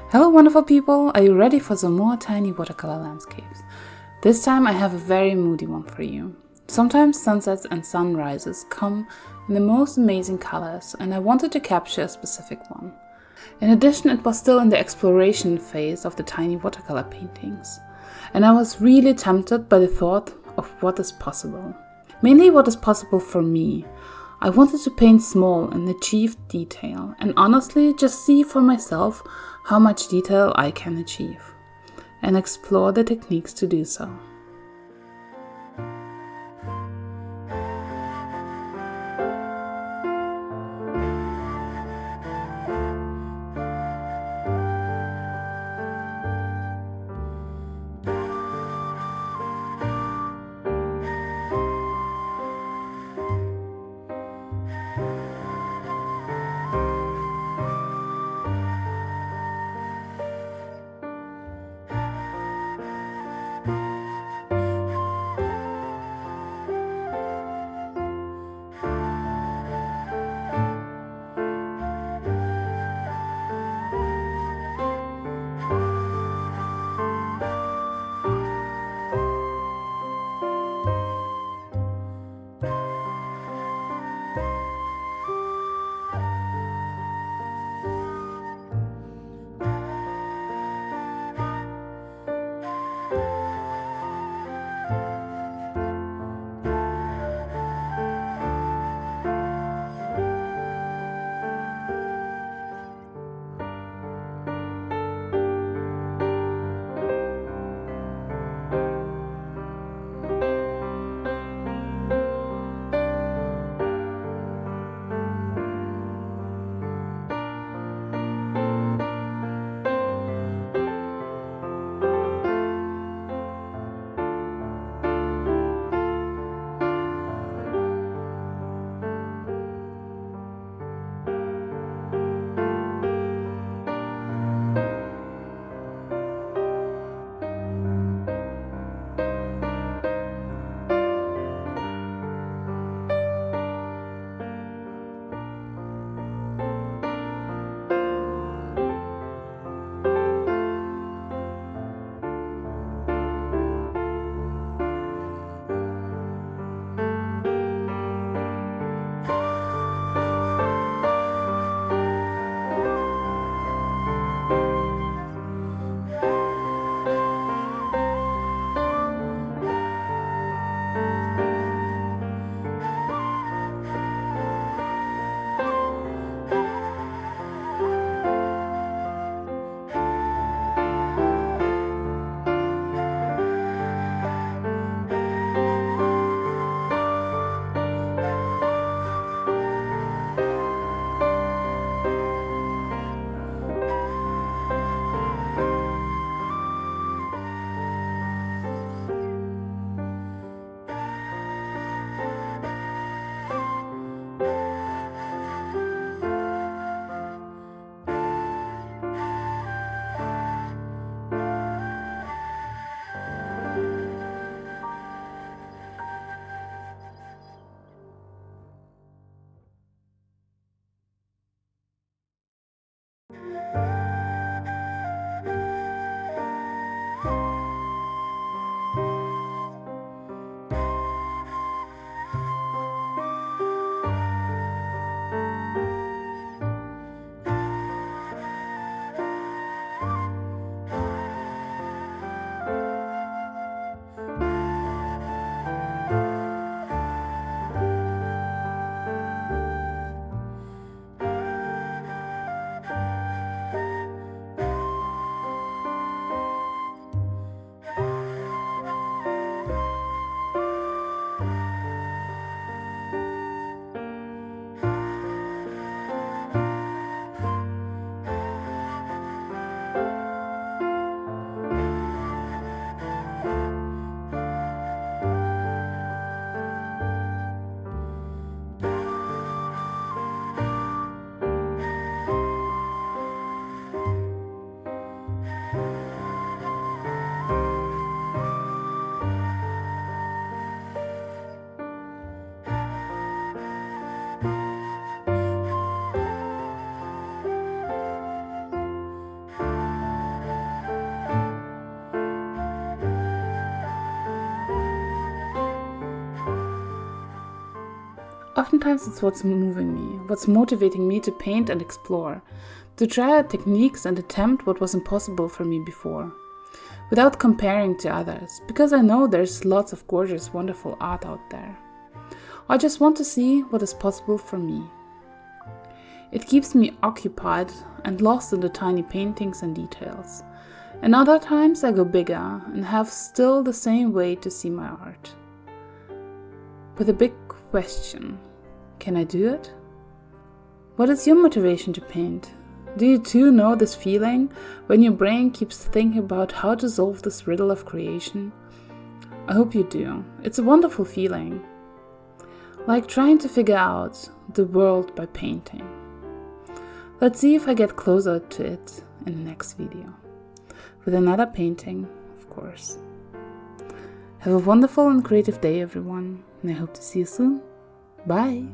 Hello wonderful people, are you ready for some more tiny watercolor landscapes? This time I have a very moody one for you. Sometimes sunsets and sunrises come in the most amazing colors and I wanted to capture a specific one. In addition, it was still in the exploration phase of the tiny watercolor paintings. And I was really tempted by the thought of what is possible. Mainly what is possible for me. I wanted to paint small and achieve detail, and honestly just see for myself how much detail I can achieve, and explore the techniques to do so. Oftentimes it's what's moving me, what's motivating me to paint and explore, to try out techniques and attempt what was impossible for me before, without comparing to others, because I know there's lots of gorgeous, wonderful art out there. I just want to see what is possible for me. It keeps me occupied and lost in the tiny paintings and details. And other times I go bigger and have still the same way to see my art. With a big question: can I do it? What is your motivation to paint? Do you too know this feeling when your brain keeps thinking about how to solve this riddle of creation? I hope you do. It's a wonderful feeling. Like trying to figure out the world by painting. Let's see if I get closer to it in the next video. With another painting, of course. Have a wonderful and creative day, everyone, and I hope to see you soon. Bye!